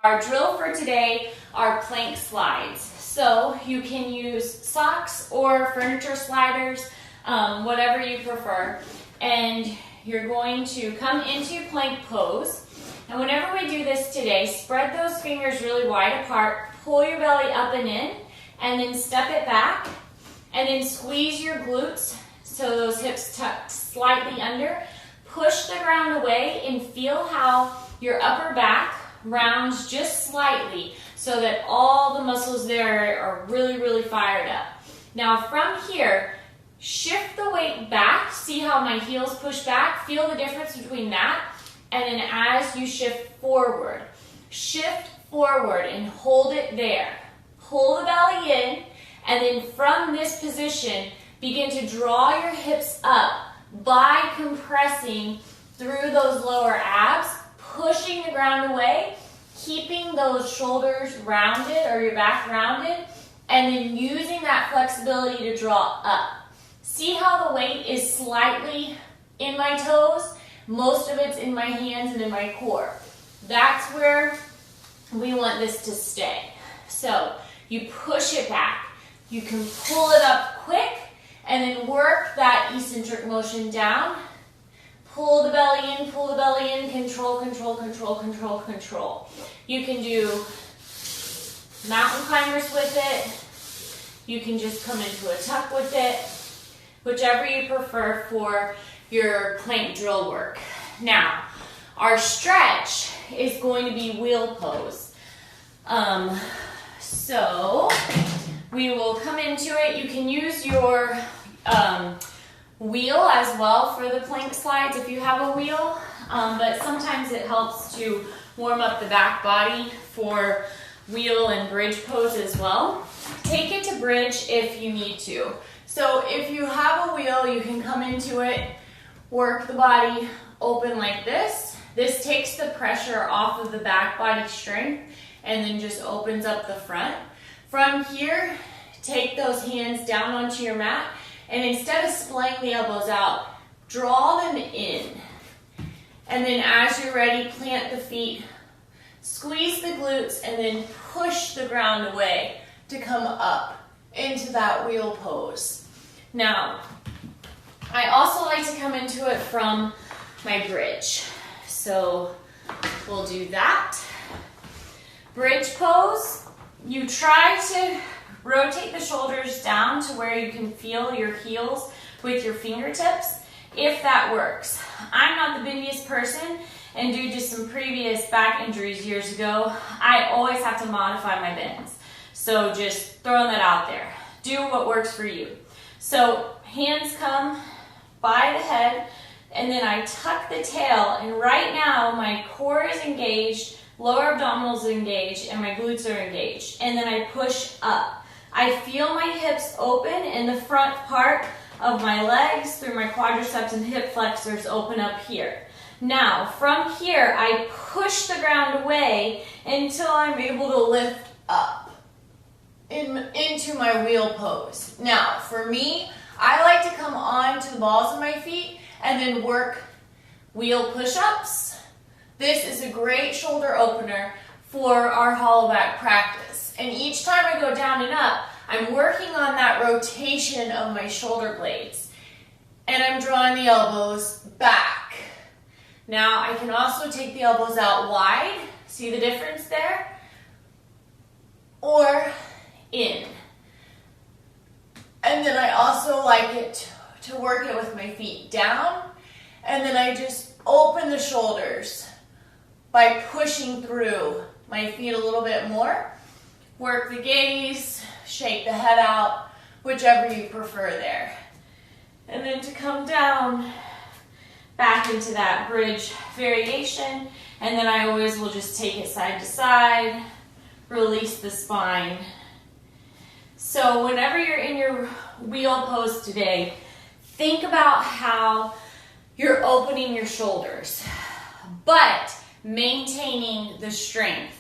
Our drill for today are plank slides. So you can use socks or furniture sliders, whatever you prefer. And you're going to come into plank pose. And whenever we do this today, spread those fingers really wide apart, pull your belly up and in, and then step it back, and then squeeze your glutes so those hips tuck slightly under. Push the ground away and feel how your upper back rounds just slightly so that all the muscles there are really fired up. Now from here, shift the weight back. See how my heels push back? Feel the difference between that. And then as you shift forward and hold it there. Pull the belly in, and then from this position, begin to draw your hips up by compressing through those lower abs, pushing the ground away, keeping those shoulders rounded or your back rounded, and then using that flexibility to draw up. See how the weight is slightly in my toes? Most of it's in my hands and in my core. That's where we want this to stay. So you push it back. You can pull it up quick and then work that eccentric motion down. Pull the belly in, control, control, control, control, control. You can do mountain climbers with it. You can just come into a tuck with it, whichever you prefer for your plank drill work. Now, our stretch is going to be wheel pose. So we will come into it. You can use your wheel as well for the plank slides if you have a wheel, but sometimes it helps to warm up the back body for wheel and bridge pose as well. Take it to bridge if you need to. So if you have a wheel, you can come into it, work the body open like this. This takes the pressure off of the back body strength and then just opens up the front. From here, take those hands down onto your mat, and instead of splaying the elbows out, draw them in. And then as you're ready, plant the feet, squeeze the glutes, and then push the ground away to come up into that wheel pose. Now, I also like to come into it from my bridge. So we'll do that. Bridge pose, you try to rotate the shoulders down to where you can feel your heels with your fingertips, if that works. I'm not the bendiest person, and due to some previous back injuries years ago, I always have to modify my bends. So just throwing that out there. Do what works for you. So hands come by the head, and then I tuck the tail, and right now my core is engaged, lower abdominals are engaged, and my glutes are engaged. And then I push up. I feel my hips open and the front part of my legs through my quadriceps and hip flexors open up here. Now, from here, I push the ground away until I'm able to lift up into my wheel pose. Now, for me, I like to come on to the balls of my feet and then work wheel push-ups. This is a great shoulder opener for our hollow back practice. And each time I go down and up, I'm working on that rotation of my shoulder blades. And I'm drawing the elbows back. Now I can also take the elbows out wide. See the difference there? Or in. And then I also like it to work it with my feet down. And then I just open the shoulders by pushing through my feet a little bit more. Work the gaze, shake the head out, whichever you prefer there. And then to come down back into that bridge variation, and then I always will just take it side to side, release the spine. So whenever you're in your wheel pose today, think about how you're opening your shoulders, but maintaining the strength.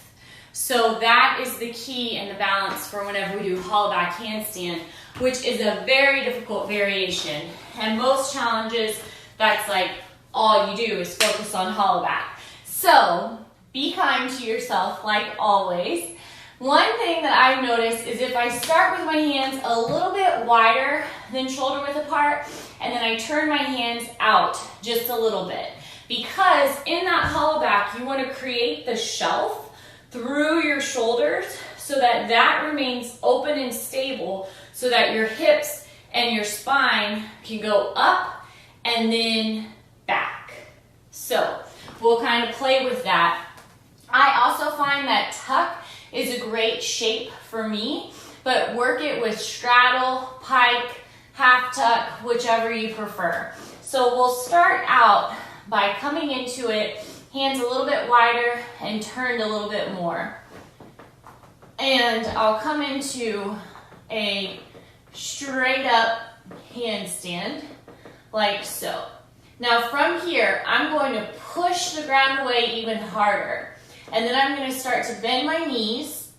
So that is the key and the balance for whenever we do hollow back handstand, which is a very difficult variation. And most challenges, that's like all you do is focus on hollow back. So Be kind to yourself, like always. One thing that I've noticed is if I start with my hands a little bit wider than shoulder width apart, and then I turn my hands out just a little bit. Because in that hollow back, you want to create the shelf through your shoulders so that that remains open and stable so that your hips and your spine can go up and then back. So we'll kind of play with that. I also find that tuck is a great shape for me, but work it with straddle, pike, half tuck, whichever you prefer. So we'll start out by coming into it, hands a little bit wider and turned a little bit more. And I'll come into a straight up handstand, like so. Now from here, I'm going to push the ground away even harder. And then I'm going to start to bend my knees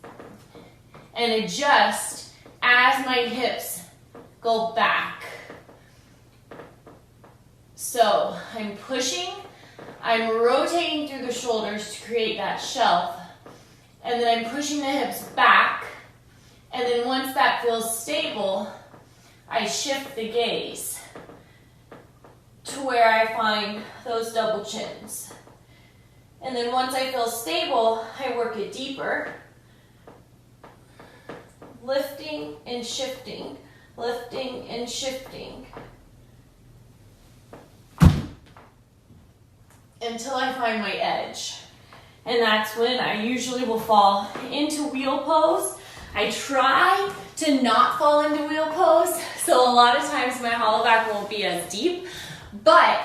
and adjust as my hips go back. So I'm pushing, I'm rotating through the shoulders to create that shelf, and then I'm pushing the hips back, and then once that feels stable, I shift the gaze to where I find those double chins. And then once I feel stable, I work it deeper, lifting and shifting, lifting and shifting, until I find my edge. And that's when I usually will fall into wheel pose. I try to not fall into wheel pose, so a lot of times my hollow back won't be as deep. But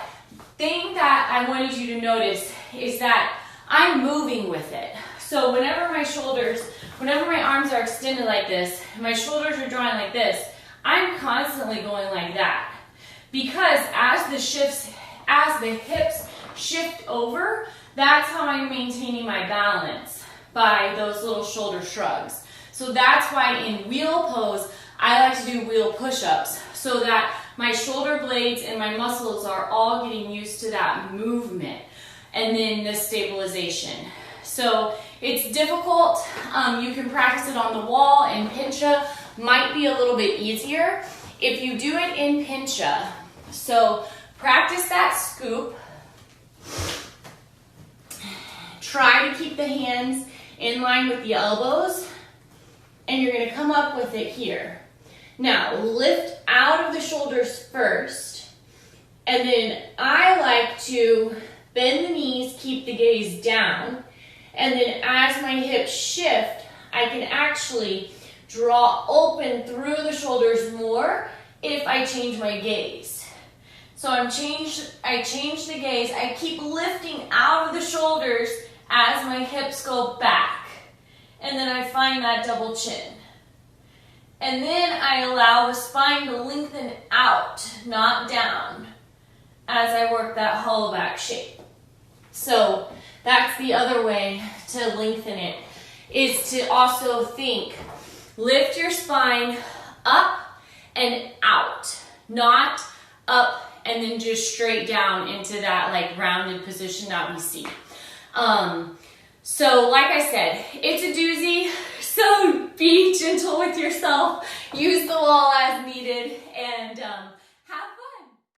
thing that I wanted you to notice is that I'm moving with it. So whenever my arms are extended like this, my shoulders are drawing like this, I'm constantly going like that. Because as the hips shift over, that's how I'm maintaining my balance, by those little shoulder shrugs. So that's why in wheel pose, I like to do wheel push-ups so that my shoulder blades and my muscles are all getting used to that movement and then the stabilization. So it's difficult. You can practice it on the wall, and pincha might be a little bit easier if you do it in pincha. So practice that scoop. Try to keep the hands in line with the elbows, and you're going to come up with it here. Now, lift out of the shoulders first, and then I like to bend the knees, keep the gaze down, and then as my hips shift, I can actually draw open through the shoulders more if I change my gaze. So I change the gaze, I keep lifting out of the shoulders as my hips go back, and then I find that double chin. And then I allow the spine to lengthen out, not down, as I work that hollow back shape. So that's the other way to lengthen it, is to also think, lift your spine up and out, not up and then just straight down into that like rounded position that we see. So like I said, it's a doozy, so be gentle with yourself, use the wall as needed, and